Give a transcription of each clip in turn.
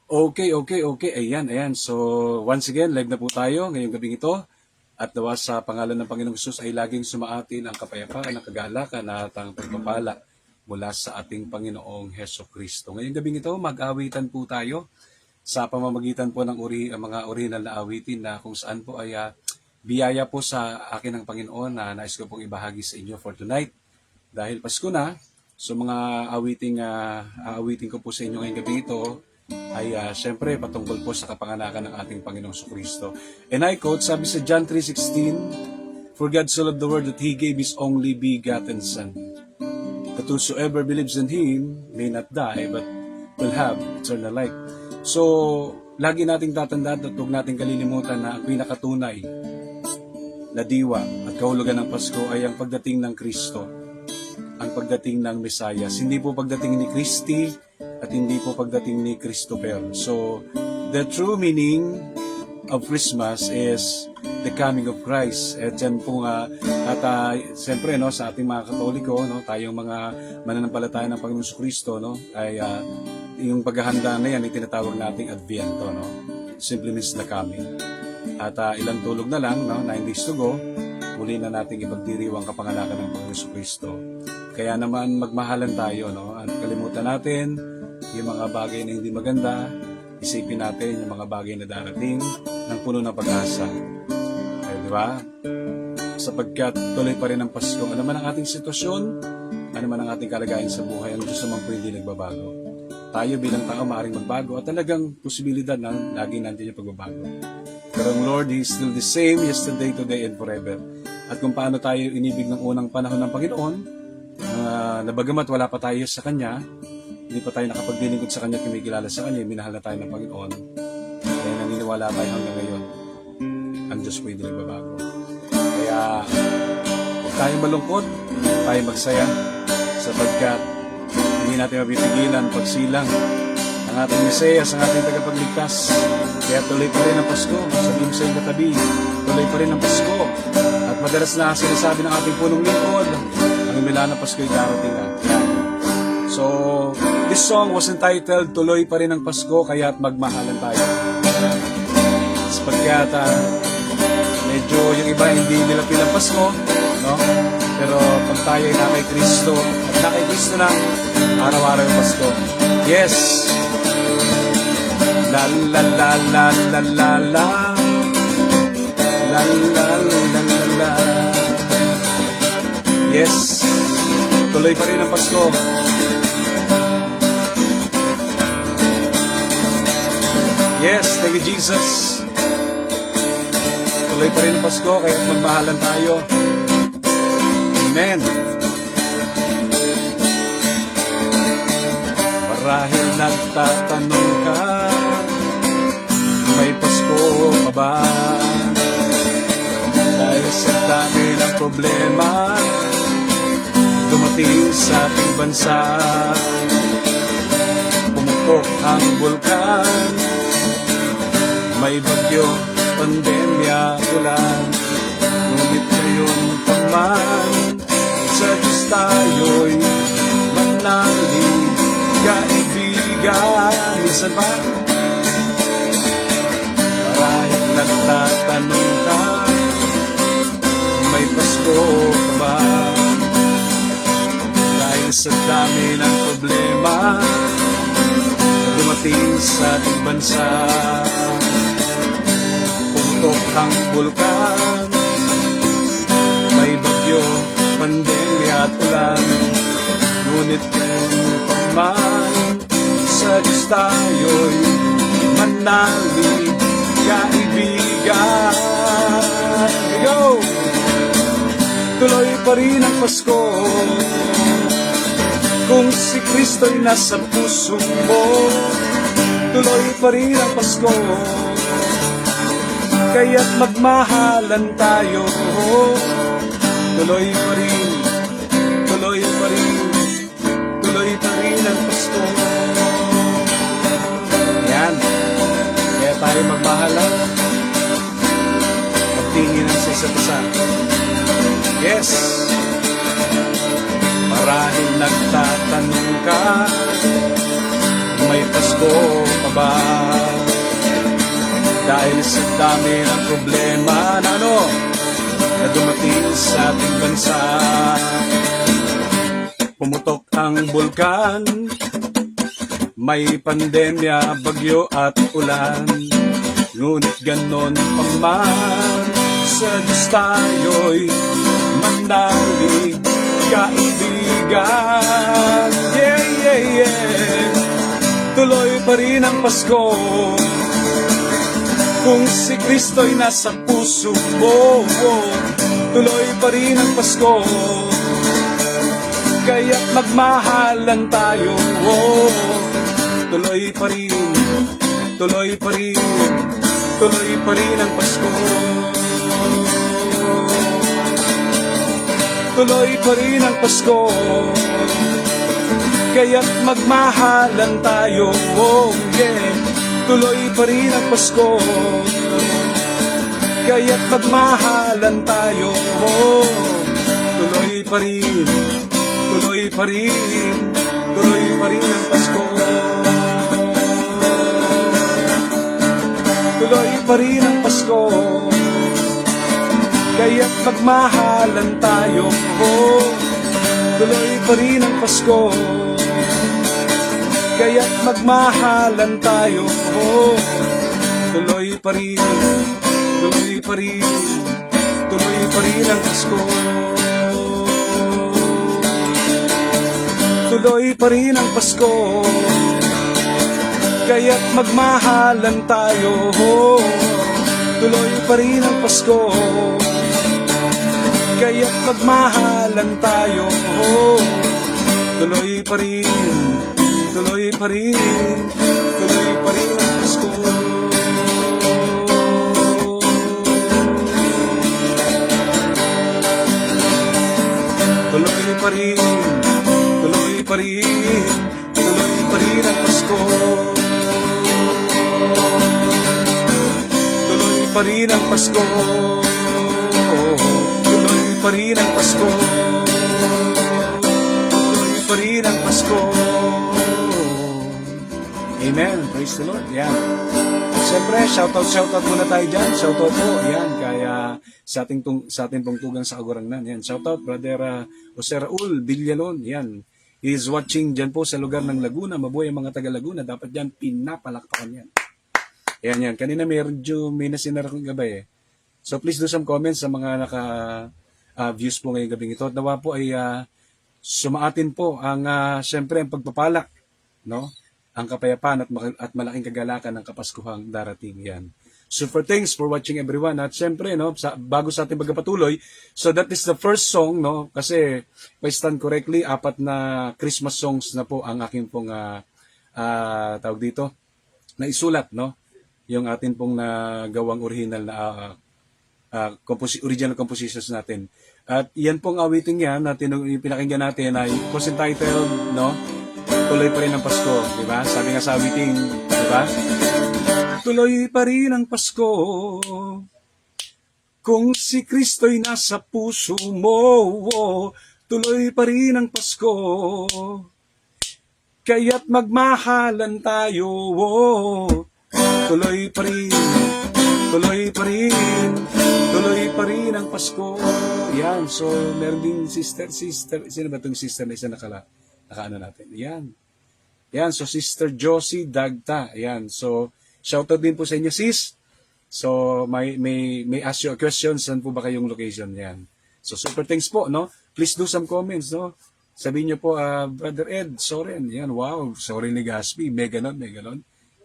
Okay. Ayan. So, once again, live na po tayo ngayong gabing ito. At nawa sa pangalan ng Panginoong Hesus ay laging sumaatin ang kapayapaan, ang kagalakan at ang pagpapala mula sa ating Panginoong Heso Kristo. Ngayong gabing ito, mag-awitan po tayo sa pamamagitan po ng mga original na awitin na kung saan po ay biyaya po sa akin ng Panginoon na nais ko pong ibahagi sa inyo for tonight. Dahil Pasko na, so mga awitin ko po sa inyo ngayong gabi ito ay syempre patungkol po sa kapanganakan ng ating Panginoong Kristo. And I quote, sabi sa John 3:16, "For God so loved the world that He gave His only begotten Son, that whosoever believes in Him may not die, but will have eternal life." So, lagi nating tatandaan at huwag nating kalilimutan na ang pinakatunay na diwa at kahulugan ng Pasko ay ang pagdating ng Kristo, ang pagdating ng Mesayas. Hindi po pagdating ni Kristi at hindi po pagdating ni Christopher. So, the true meaning of Christmas is the coming of Christ. At yan po siyempre, no, sa ating mga Katoliko, no, tayong mga mananampalataya ng Panginoong Kristo, no, ay yung paghahanda na yan ay tinatawag nating Adviento. No? Simply means the coming. At ilang tulog na lang, no, 9 days to go, muli na nating ipagdiriwang kapanganakan ng Panginoong Kristo. Kaya naman magmahalan tayo, no? At kalimutan natin yung mga bagay na hindi maganda, isipin natin yung mga bagay na darating ng puno ng pag-asa. Ay, di ba? Sapagkat tuloy pa rin ang Pasko. Ano man ang ating sitwasyon, ano man ang ating kalagayan sa buhay, ang Diyos naman po hindi nagbabago. Tayo bilang tao maaaring magbago at talagang posibilidad na lagi nandiyan yung pagbabago. Pero ang Lord, He is still the same yesterday, today, and forever. At kung paano tayo inibig ng unang panahon ng Panginoon, na bagamat wala pa tayo sa Kanya, hindi pa tayo nakapaglilingkod sa Kanya, kumikilala sa Kanya, minahal na tayo ng Panginoon, kaya naniniwala tayo hanggang ngayon, ang Diyos po hindi nagbabago. Kaya, huwag tayong malungkot, tayo magsaya, sapagkat hindi natin mapipigilan pagsilang ang ating Mesiyas, ang ating tagapagligtas. Kaya tuloy pa rin ang Pasko. Sabihin sa iyong katabi, tuloy pa rin ang Pasko. At madalas na sinasabi ng ating punong lingkod, ang imila ng Pasko ay darating na. So, this song was entitled, "Tuloy pa rin ang Pasko, kaya't magmahalan tayo." Sapagkat medyo yung iba hindi nila pilang Pasko, no? Pero pag tayo ay na kay Kristo, at na kay Kristo na, araw-araw yung Pasko. Yes! La la la la la la la la la la la. Yes, tuloy pa rin ang Pasko. Yes, thank you Jesus. Tuloy pa rin ang Pasko, kaya magmahalan tayo. Amen. Marahil nagtatanong ka, may Pasko pa ba? Dahil sa dami ng problema dumating sa ating bansa, pumutok ang bulkan, may bagyo, pandemya, ulan. Ngunit ngayon pa man, sa Diyos tayo'y manalig, kaibigan. Minsan ba marahil nagtatanong ka, may Pasko pa ba? Dahil sa dami ng problema dumating sa ating bansa, pumutok ang bulkan, may bagyo, pandemya at ulan. Ngunit ngayon pa man, sa Diyos tayo'y manalig, kaibigan. Go! Tuloy pa rin ang Pasko, kung si Kristo'y nasa puso mo. Tuloy pa rin ang Pasko, kaya't magmahalan tayo. Tuloy pa rin, tuloy pa rin, tuloy pa rin ang Pasko. Yan, kaya tayo magmahalan, magtinginan sa isa't isa. Yes! Marahil nagtatanong ka, may Pasko pa iba. Dahil sa dami ng problema na na dumating sa ating bansa. Pumutok ang bulkan, may pandemya, bagyo at ulan. Ngunit ganon pa man, sa Diyos tayo'y manalig, kaibigan. Yeah, yeah, yeah. Tuloy pa rin ang Pasko, kung si Kristo'y nasa puso mo. Tuloy pa rin ang Pasko, kaya't magmahalan tayo. Tuloy pa rin, tuloy pa rin, tuloy pa rin ang Pasko. Tuloy pa rin ang Pasko, kaya't magmahalan tayo. Yeah. Tuloy pa rin ang Pasko, kaya't magmahalan tayo. Tuloy pa rin, tuloy pa rin, tuloy pa rin ang Pasko. Tuloy pa rin ang Pasko, kaya't magmahalan tayo. Tuloy pa rin ang Pasko, kaya't magmahalan tayo. Tuloy pa rin, tuloy pa rin, tuloy pa rin ang Pasko. Tuloy pa rin ang Pasko, kaya't magmahalan tayo. Tuloy pa rin ang Pasko, kaya't magmahalan tayo. Tuloy pa rin, tuloy pa rin, tuloy pa rin ang Pasko. Tuloy pa rin, tuloy pa rin, tuloy pa rin ang Pasko. Tuloy pa rin ang Pasko. Tuloy pa rin ang Pasko. Tuloy pa rin ang Pasko. Amen. Praise the Lord. Yan. Siyempre, shoutout muna tayo dyan. Shoutout po. Yan. Kaya sa ating tungtugang sa Kagurangnan. Yan. Shoutout, Brother Jose Raul Villalon. Yan. He is watching dyan po sa lugar ng Laguna. Mabuhay ang mga taga Laguna. Dapat dyan pinapalakpakan yan. Yan. Kanina may nasinara kong gabay eh. So please do some comments sa mga naka-views po ngayong gabing ito. At nawa po ay sumaatin po ang siyempre ang pagpapalak, no? Ang kapayapaan at malaking kagalakan ng Kapaskuhang darating. Yan. Super thanks for watching everyone. At siyempre, no, bago sa ating magpatuloy, so that is the first song, no? Kasi, if I stand correctly, 4 na Christmas songs na po ang aking pong tawag dito, na isulat, no? Yung atin pong nagawang original na original compositions natin. At yan pong awiting yan na pinakinggan natin ay was entitled, no? Tuloy pa rin ang Pasko, di ba? Sabi nga sa awiting, di ba? Tuloy pa rin ang Pasko, kung si Kristo'y nasa puso mo. Tuloy pa rin ang Pasko, kaya't magmahalan tayo. Tuloy pa rin, tuloy pa rin, tuloy pa rin ang Pasko. Yan, so meron din sister, sino ba itong sister na isa nakaano natin? Yan, so Sister Josie Dagta. Yan, so shoutout din po sa inyo, sis. So may ask you a question, saan po ba kayong location? Yan. So super thanks po, no? Please do some comments, no? Sabihin niyo po, Brother Ed, Soren, yan, wow, Soren Legaspi, Meganon.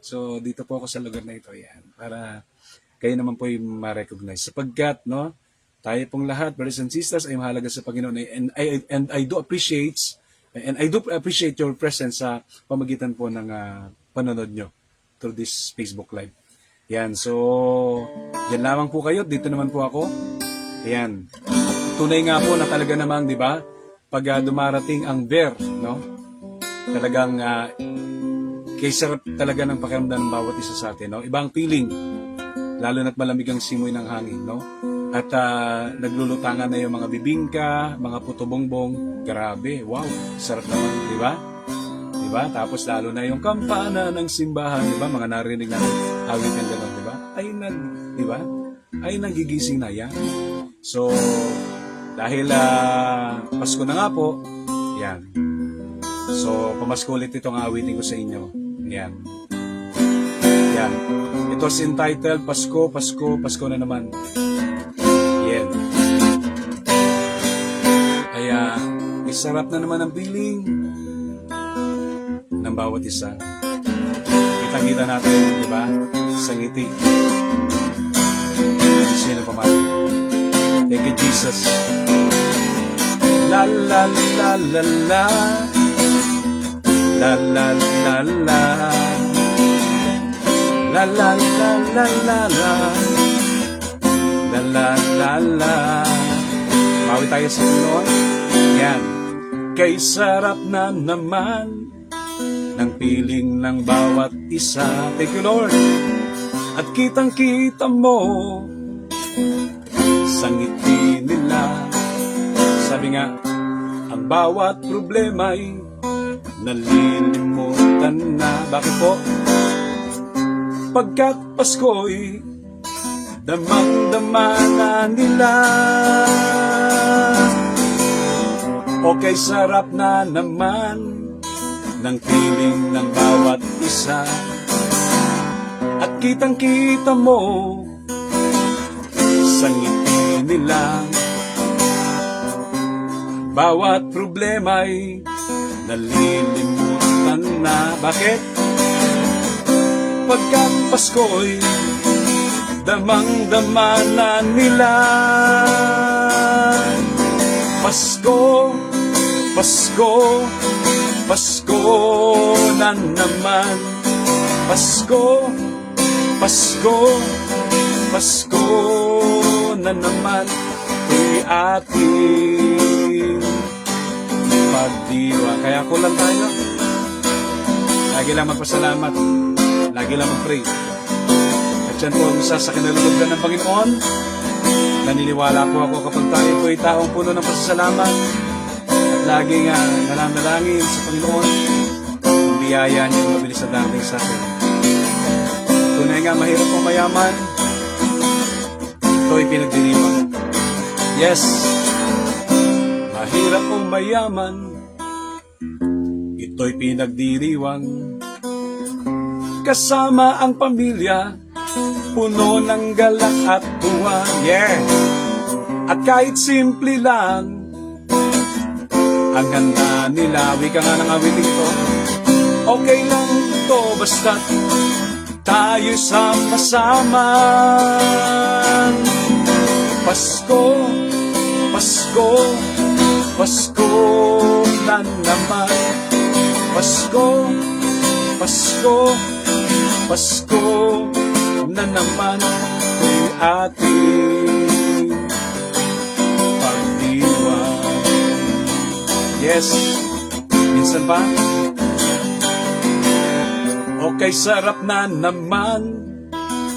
So dito po ako sa lugar na ito, yan, para kayo naman po yung ma-recognize. Sapagkat, no, tayo pong lahat, brothers and sisters, ay mahalaga sa Panginoon. And I do appreciate your presence sa pamagitan po ng panonood nyo through this Facebook Live. Yan, so, yan lamang po kayo. Dito naman po ako. Yan. Tunay nga po na talaga namang, di ba, pag dumarating ang bear, no, talagang kaysa talaga ng pakiramdam ng bawat isa sa atin, no? Ibang feeling, lalo na't malamig ang simoy ng hangin, no? At naglulutangan na yung mga bibingka, mga puto bongbong. Grabe, wow, sarap naman, di ba? Di ba? Tapos lalo na yung kampana ng simbahan, di ba? Mga narinig natin awit ng gano'n, di ba? Di ba? Ay nagigising na yan. So, dahil Pasko na nga po, yan. So, pamasko ulit itong awitin ko sa inyo. Yan. Yan. Ito is entitled Pasko, Pasko, Pasko na naman. Yan. Kaya, isarap na naman ang piling ng bawat isa. Kita-kita natin, di ba? Sa ngiti. Sino pa man? Thank you, Jesus. La la la la la. La la la la. La la la la la la. La la la la. Mawi tayo sa Panginoon. Yan. Kay sarap na naman ng piling ng bawat isa. Thank you, Lord. At kitang-kita mo sa ngiti nila. Sabi nga, ang bawat problema'y nalilimutan na. Bakit po? Pagkat Pasko'y damang-dama na nila. Okay, sarap na naman ng piling ng bawat isa. At kitang-kita mo sa ngiti nila. Bawat problema'y nalilimutan na. Bakit? Pagkat Pasko'y damang-dama na nila. Pasko, Pasko, Pasko na naman. Pasko, Pasko, Pasko na naman. Kay ating pagdiwa. Kaya kulang tayo. Lagi lang magpasalamat. Lagi lang mag-pray. At yan po ang isa sa kinalulugdan ng Panginoon. Naniniwala po ako kapag tayo po ay taong puno ng pasasalamat at laging nananalangin sa Panginoon, ang biyaya niya mabilis na dating sa atin. Tunay nga mahirap o mayaman, ito'y pinagdiriwang. Yes, mahirap o mayaman, ito'y pinagdiriwang. Kasama ang pamilya, puno ng galak at tuwa. Yeah! At kahit simple lang ang handa nila. Wika nga ng awitin ito. Okay lang ito basta't tayo sama-sama. Pasko, Pasko, Pasko na naman. Pasko, Pasko, Pasko na naman kay ating pagdiwang. Yes, minsan ba? Okay, sarap na naman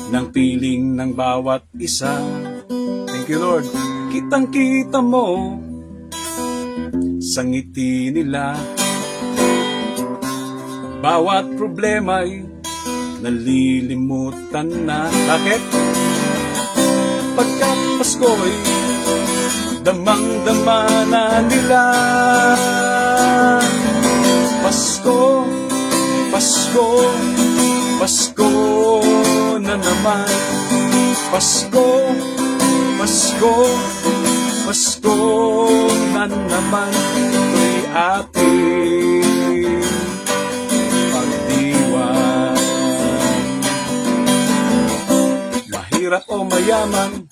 ng piling ng bawat isa. Thank you, Lord. Kitang-kita mo sa ngiti nila. Bawat problema'y nalilimutan na. Bakit? Pagkat Pasko'y damang-dama na nila. Pasko, Pasko, Pasko na naman. Pasko, Pasko, Pasko na naman. Kay ating pagdiwang. Mahirap o mayaman,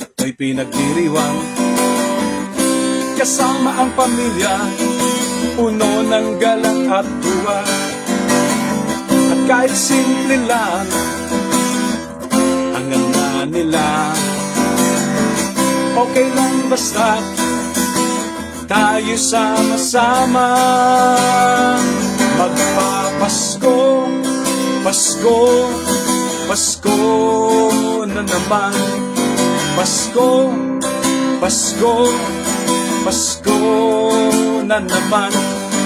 ito'y pinagdiriwang. Kasama ang pamilya, puno ng galak at tuwa. At kahit simple lang ang ganda nila. Okay lang basta tayo sama-sama. Magpapasko, Pasko, Pasko na naman. Pasko, Pasko, Pasko na naman.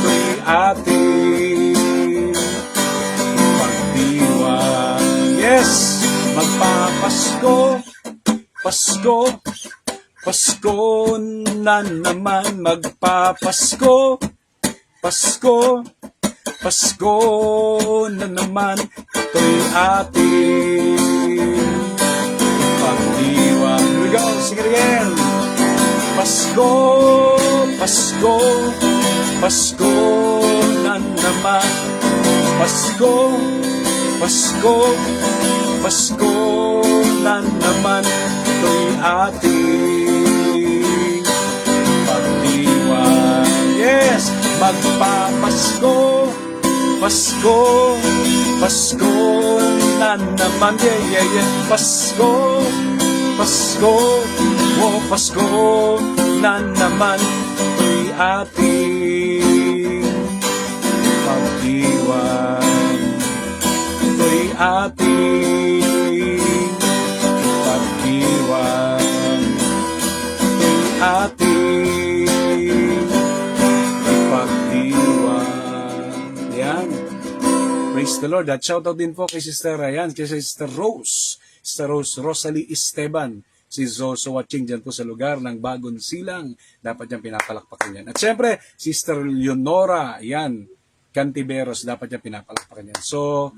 Kay ating pagdiwang. Yes, magpapasko, Pasko, Pasko na naman, magpapasko, Pasko, Pasko na naman, ito'y ating pagdiwang. Here we go, sing it again. Pasko, Pasko, Pasko na naman, Pasko, Pasko, Pasko na naman, ito'y ating pagdiwang. Yes, magpapasko, Pasko, Pasko na naman, yeah, yeah, yeah. Pasko, Pasko, oh, Pasko na naman, ito'y ating pagdiwang. Ito'y ating pagdiwang. Ito'y ating pagdiwang. Yan. Praise the Lord. At shoutout din po kay Sister Ryan, kay Sister Rose. Sister Rose Rosalie Esteban. She's also watching dyan po sa lugar ng Bagong Silang. Dapat yan pinapalakpakan yan. At syempre, Sister Leonora, yan, Cantiveros, dapat yan pinapalakpakan yan. So,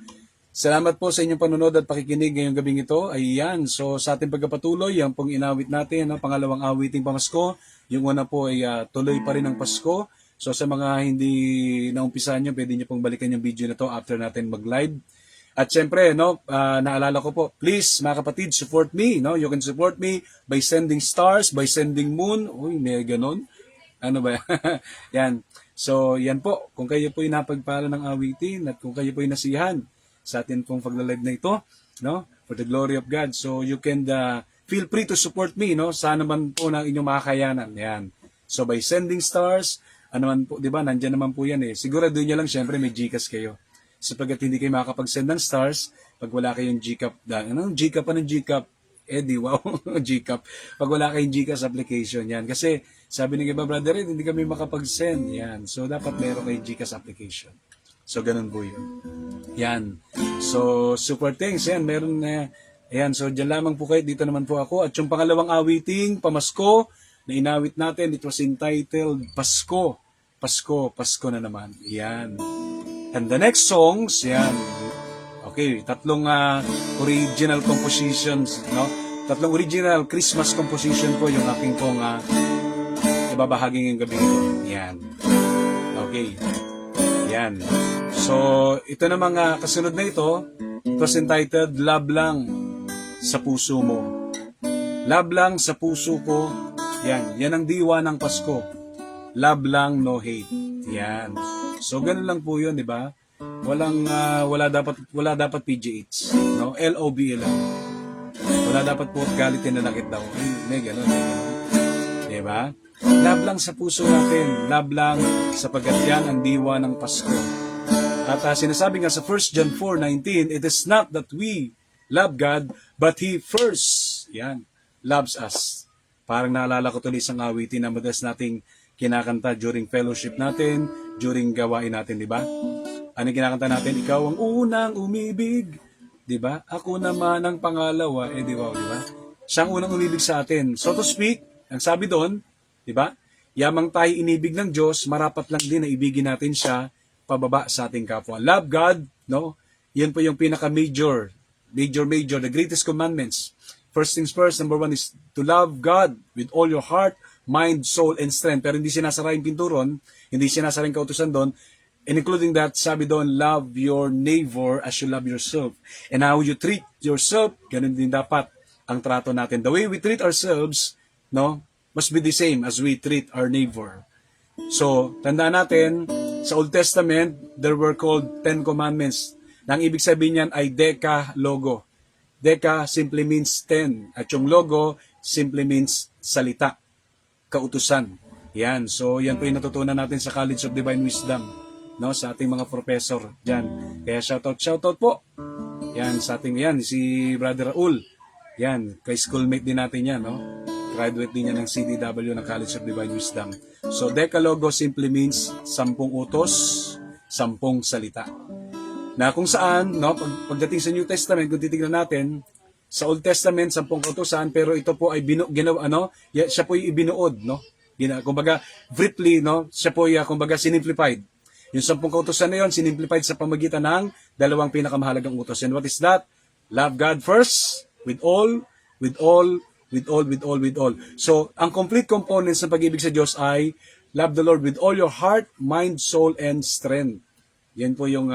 salamat po sa inyong panunod at pakikinig ngayong gabing ito. Ayan, so sa ating pagkapatuloy, yan pong inawit natin, no? Pangalawang awiting pamasko. Yung una po ay tuloy pa rin ang Pasko. So sa mga hindi naumpisahan nyo, pwede nyo pong balikan yung video na to after natin mag-live. At syempre, no, naalala ko po, please mga kapatid, support me. No? You can support me by sending stars, by sending moon. Uy, may ganon. Ano ba yan? Yan. So yan po, kung kayo po napagpala ng awitin at kung kayo po nasiyahan sa atin pong pagla-live na ito, no? For the glory of God. So you can feel free to support me, no? Saan naman po ng inyong makakayanan. Yan. So by sending stars, ano man po, 'di ba? Nandiyan naman po 'yan eh. Siguraduhin niyo lang syempre may GCash kayo. Sapagkat hindi kayo makakapag-send ng stars pag wala kayong GCash. Anong GCash pa ng GCash? Di wow, GCash. Pag wala kayong GCash application, yan. Kasi sabi ng iba, brother, hindi kami makapag-send. Yan. So dapat meron kayong GCash application. So ganun po yun. Yan. So super thanks. Yan, meron na. Ayan, so dyan lamang po kayo. Dito naman po ako. At yung pangalawang awiting, pamasko, na inawit natin, it was entitled Pasko. Pasko, Pasko na naman. Yan. And the next songs, yan. Okay, tatlong original compositions, no? Tatlong original Christmas composition po yung aking pong ibabahagi ngayong gabi ito. Yan. Okay. Yan. So, ito na mga kasunod na ito, it was entitled Love Lang sa Puso Mo. Love Lang sa Puso Ko. Yan. Yan ang diwa ng Pasko. Love lang, no hate. Yan. So, ganun lang po yun, di ba? Wala dapat PGH, no? LOB lang. Wala dapat po galitin na nakit daw. Ay, may ganun. Di ba? Love lang sa puso natin. Love lang sapagkat yan ang diwa ng Pasko. At sinasabi nga sa 1 John 4:19, it is not that we love God, but He first, yan, loves us. Parang naalala ko tuloy isang awitin na madalas nating kinakanta during fellowship natin, during gawain natin, di ba? Ano kinakanta natin? Ikaw ang unang umibig, di ba? Ako naman ang pangalawa, di ba? Di ba? Siya ang unang umibig sa atin. So to speak, ang sabi doon, di ba? Yamang tayo inibig ng Diyos, marapat lang din na ibigin natin siya pababa sa ating kapwa. Love God, no? Yan po yung pinaka-major, the greatest commandments. First things first, number 1 is to love God with all your heart, mind, soul, and strength. Pero hindi sinasara yung pinturon, hindi sinasara yung kautusan doon. And including that, sabi doon, love your neighbor as you love yourself. And how you treat yourself, ganun din dapat ang trato natin. The way we treat ourselves, no, must be the same as we treat our neighbor. So, tandaan natin, sa Old Testament, there were called 10 Commandments. Nang ibig sabihin niyan ay Decalogo. Deca simply means 10. At yung logo simply means salita, kautusan. Yan. So, yan po yung natutunan natin sa College of Divine Wisdom, no, sa ating mga professor diyan. Kaya shoutout po. Yan sa ating yan si Brother Raul. Yan, kay schoolmate din natin yan, no. graduate din yan ng CDW ng College of Divine Wisdom. So, Decalogo simply means 10 utos, 10 salita. Na kung saan, no, pagdating sa New Testament, kung titignan natin, sa Old Testament, 10 utosan, pero ito po ay siya po ay ibinuod, no? Kumbaga, briefly, no, siya po ay, kumbaga, sinimplified. Yung 10 kautosan na yun, sinimplified sa pamagitan ng dalawang pinakamahalagang utos. And what is that? Love God first, with all. So, ang complete components ng pag-ibig sa Diyos ay love the Lord with all your heart, mind, soul, and strength. Yan po yung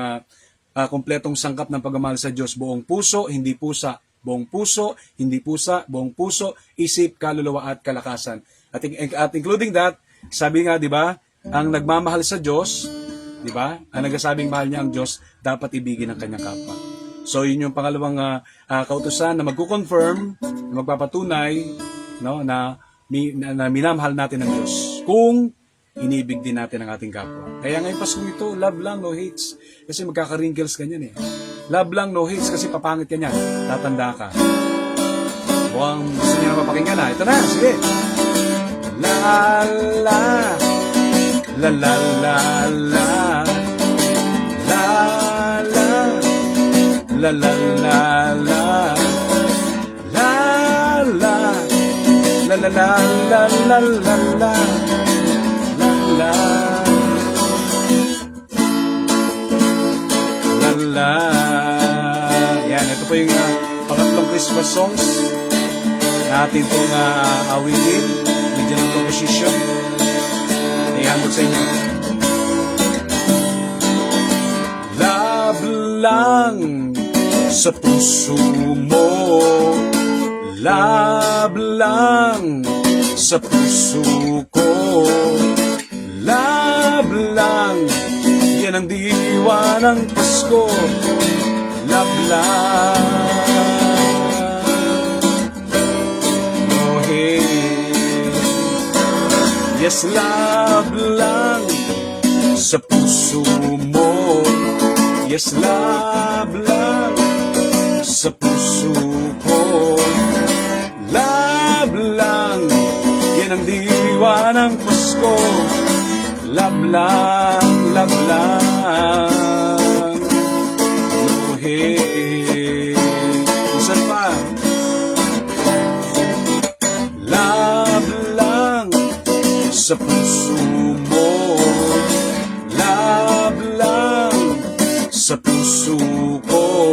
kompletong sangkap ng pagmamahal sa Diyos. Buong puso, hindi pusa. Buong puso, hindi pusa. Buong puso, isip, kaluluwa, at kalakasan. At including that, sabi nga, di ba, ang nagmamahal sa Diyos, di ba? Ang nagsasabing mahal niya ang Diyos, dapat ibigin ang kanyang kapwa. So, yun yung pangalawang kautusan na magko-confirm, na magpapatunay, no, na minamahal natin ang Diyos. Kung inibig din natin ang ating kapwa. Kaya ngayong Paskong ito, love lang, no hates. Kasi magkaka-wrinkles ka niyan eh. Love lang, no hates, kasi papangit ka niyan. Tatanda ka. Buwang gusto niya na mapakinggan na. Ito na, sige. La la la la la la la la la la la la la la la la la la la. Yan, ito po yung pangatlong Christmas songs na atin pong awitin. Medyo ng composition. Ihandog sa inyo. Love lang sa puso mo. Love lang sa puso ko. Love lang, yan ang diwa ng Pasko. Love lang, no hate. Yes, love lang sa puso mo. Yes, love lang sa puso ko. Love lang, yan ang diwa ng Pasko. Love lang, no hate. Isa pa. Love lang sa puso mo. Love lang sa puso ko.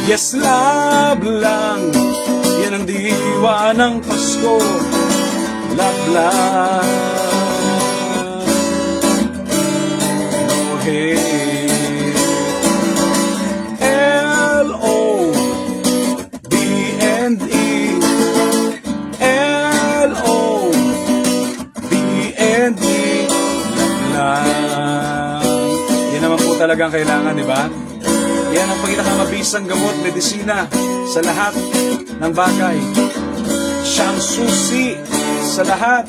Yes, love lang, yan ang diwa ng Pasko. Love lang. L-O-B-N-E L-O-B-N-E lang. Yan naman po talagang kailangan, di ba? Yan ang pinakamabisang gamot, medisina sa lahat ng bagay. Siyang susi sa lahat.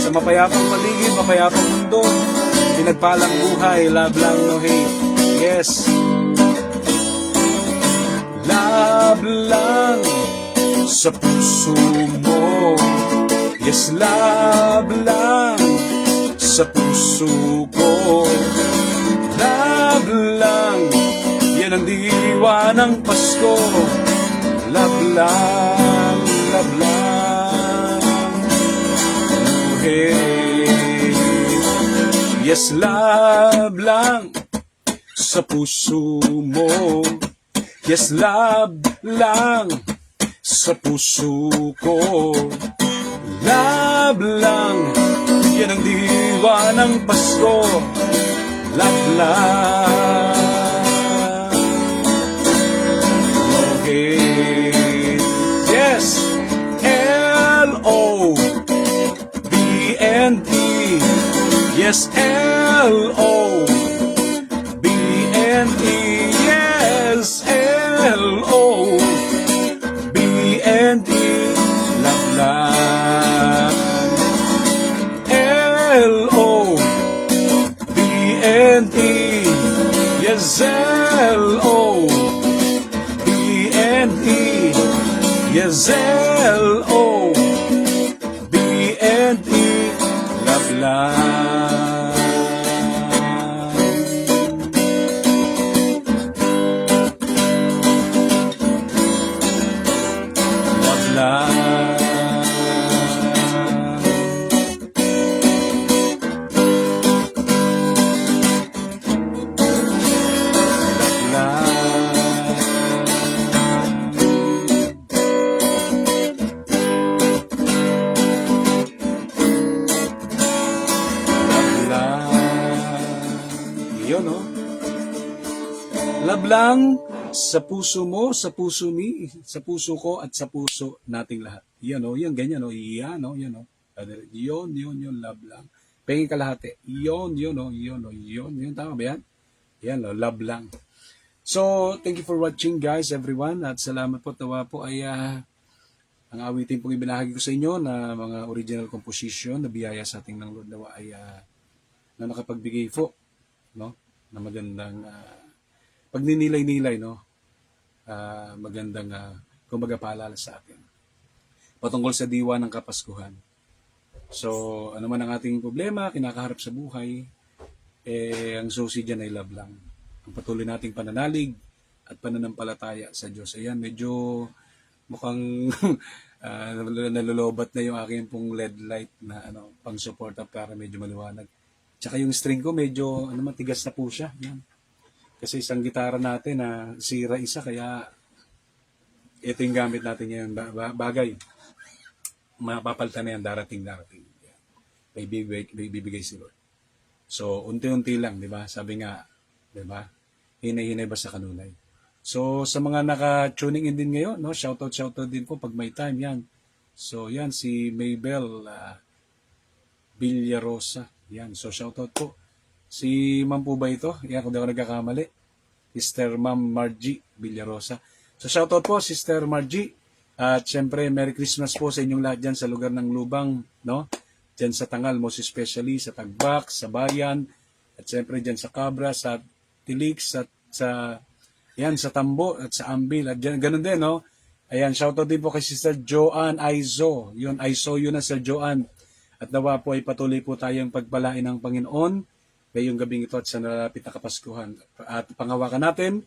Sa mapayapang paligid, mapayapang mundo, pinagpalang buhay, love lang, no hate. Yes. Love lang sa puso mo. Yes, love lang sa puso ko. Love lang, yan ang diwa ng Pasko. Love lang, no hate. Yes, love lang sa puso mo. Yes, love lang sa puso ko. Love lang, yan ang diwa ng Pasko. Love lang, no hate. Yes, L-O-B-N-E. Yes, L-O-B-N-E. Yes, L-O-B-N-E. Love lang. L-O-B-N-E. Yes, L-O-B-N-E. Yes, L-O-B-N-E. lang. Love lang. Yun, no? Love lang sa puso mo, sa puso mi, sa puso ko, at sa puso nating lahat. Yan, no? Yan, ganyan, no? Yan, no? Yan, no? Yun, love lang. Pengin kalahati. Yun, no? Yun, no? Yun, tama ba yan? Yan, no? Love lang. So, thank you for watching, guys, everyone. At salamat po, tawa po ay ang awitin pong ibinahagi ko sa inyo na mga original composition na biyaya sa ating ng Lord nawa ay na nakapagbigay po, no? Na magandang pagninilay-nilay, no? Magandang kumbaga paalala sa atin patungkol sa diwa ng Kapaskuhan. So, ano man ang ating problema, kinakaharap sa buhay, ang susi dyan ay love lang. Ang patuloy nating pananalig at pananampalataya sa Diyos. Ayan, medyo mukhang nalulobat na yung aking pong LED light na pang-suporta para medyo maliwanag. Tsaka yung string ko medyo matigas na po siya. Yan. Kasi isang gitara natin na sira isa, kaya ito yung gamit natin ngayon. Bagay. Mapapalitan na yan, darating. Yan. May bibigay si Lord. So, unti-unti lang, di ba? Sabi nga, di ba? Hinay-hinay ba sa kanunay? So, sa mga naka-tuning in din ngayon, no? Shoutout din po pag may time, yan. So, yan, si Maybell Villarosa. Yan, so shoutout po. Si Ma'am po ba ito? Yan, kung di ako nagkakamali. Sister Ma'am Margie Villarosa. So shoutout po, Sister Margie. At syempre, Merry Christmas po sa inyong lahat dyan sa lugar ng Lubang, no? Dyan sa Tangal, most especially sa Tagbak, sa Bayan, at syempre dyan sa Cabra, sa Tilix, at sa Tambo, at sa Ambil, at dyan, ganun din, no? Ayan, shoutout din po kay Sister Joanne Aizo. Yun, Aizo yun na, Sister Joanne. At nawa po ay patuloy po tayong pagpalain ng Panginoon ngayong gabing ito at sa nalalapit na Kapaskuhan. At panghawakan natin,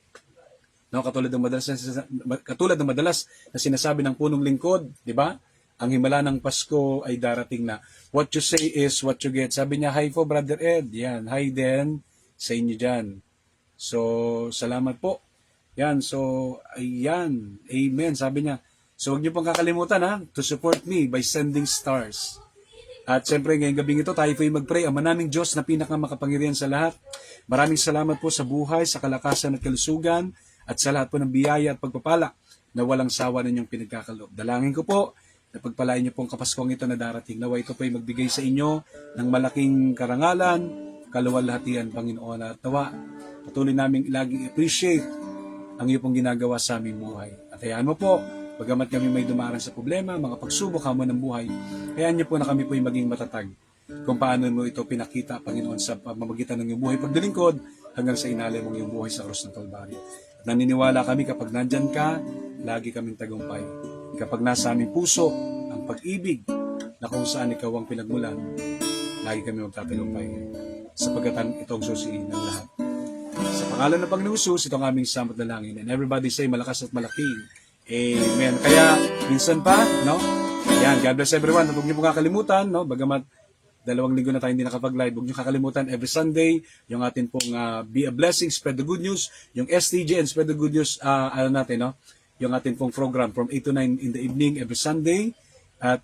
no, katulad ng madalas na sinasabi ng punong lingkod, di ba? Ang himala ng Pasko ay darating na. What you say is what you get. Sabi niya, hi po, Brother Ed. Yan, hi din sa inyo dyan. So, salamat po. Yan, so, ayan, amen. Sabi niya, so huwag niyo pong kakalimutan, to support me by sending stars. At siyempre, ngayong gabing ito, tayo po ay mag-pray. Ama naming Diyos na pinakamakapangyarihan sa lahat. Maraming salamat po sa buhay, sa kalakasan at kalusugan, at sa lahat po ng biyaya at pagpapala na walang sawa ninyong pinagkakaloob. Dalangin ko po na pagpalain niyo pong Kapaskong ito na darating. Nawa ito po ay magbigay sa inyo ng malaking karangalan, kaluwalhatian, Panginoon. At nawa, patuloy namin laging appreciate ang iyo pong ginagawa sa aming buhay. At hayaan mo po, bagamat kami may dumarang sa problema, mga pagsubok, hamon ng buhay, hayaan niyo po na kami po ay maging matatag kung paano mo ito pinakita, Panginoon, sa pamamagitan ng iyong buhay pagdilingkod hanggang sa inalay mong iyong buhay sa krus ng Kalbaryo. Naniniwala kami kapag nandyan ka, lagi kaming tagumpay. Kapag nasa aming puso ang pag-ibig na kung saan ikaw ang pinagmulan, lagi kami magtatagumpay sapagkat ito ang susiin ng lahat. Sa pangalan ng Panginoong Hesus, ito ang aming samot na langin. And everybody say, malakas at malaking amen. Kaya, minsan pa, no? Yan, God bless everyone. Huwag niyo po kakalimutan, no? Bagamat 2 linggo na tayo hindi nakapag-live, huwag niyo kakalimutan every Sunday, yung atin pong Be a Blessing, Spread the Good News, yung STJ and Spread the Good News, natin, no? Yung atin pong program from 8 to 9 in the evening every Sunday. At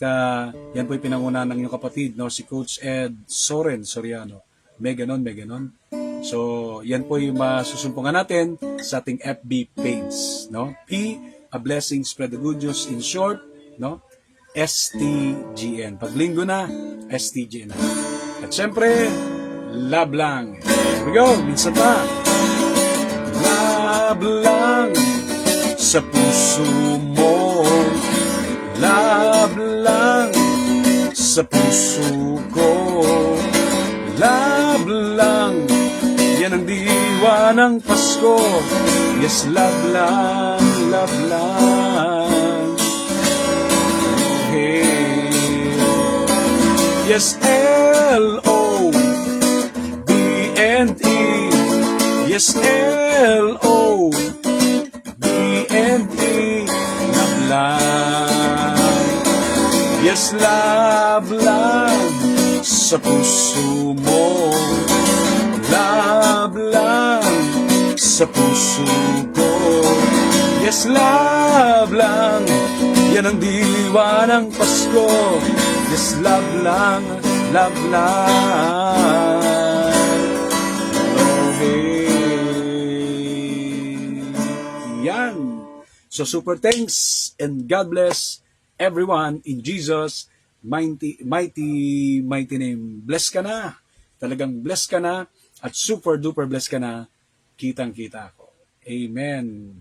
yan po yung pinangunahan ng inyong kapatid, no? Si Coach Ed Soren Soriano. May ganon. So, yan po yung masusumpungan natin sa ating FB page, no? P, a Blessing, Spread the Good News, in short, no? STGN. Pag linggo na, STGN. At syempre, love lang. Here we go, minsan pa. Love lang sa puso mo. Love lang sa puso ko. Love lang, yan ang diwa ng Pasko. Yes, love lang, love lang. Hey, Yes, L-O-V-E. Yes, L-O-V-E. Love lang. Yes, love lang sa puso mo. Love lang sa puso ko. Yes, love lang. Yan ang diwa ng Pasko. Yes, love lang. Love lang. Yan. So super thanks and God bless everyone in Jesus mighty name. Bless ka na. Talagang bless ka na at super duper bless ka na. Kitang-kita ako. Amen.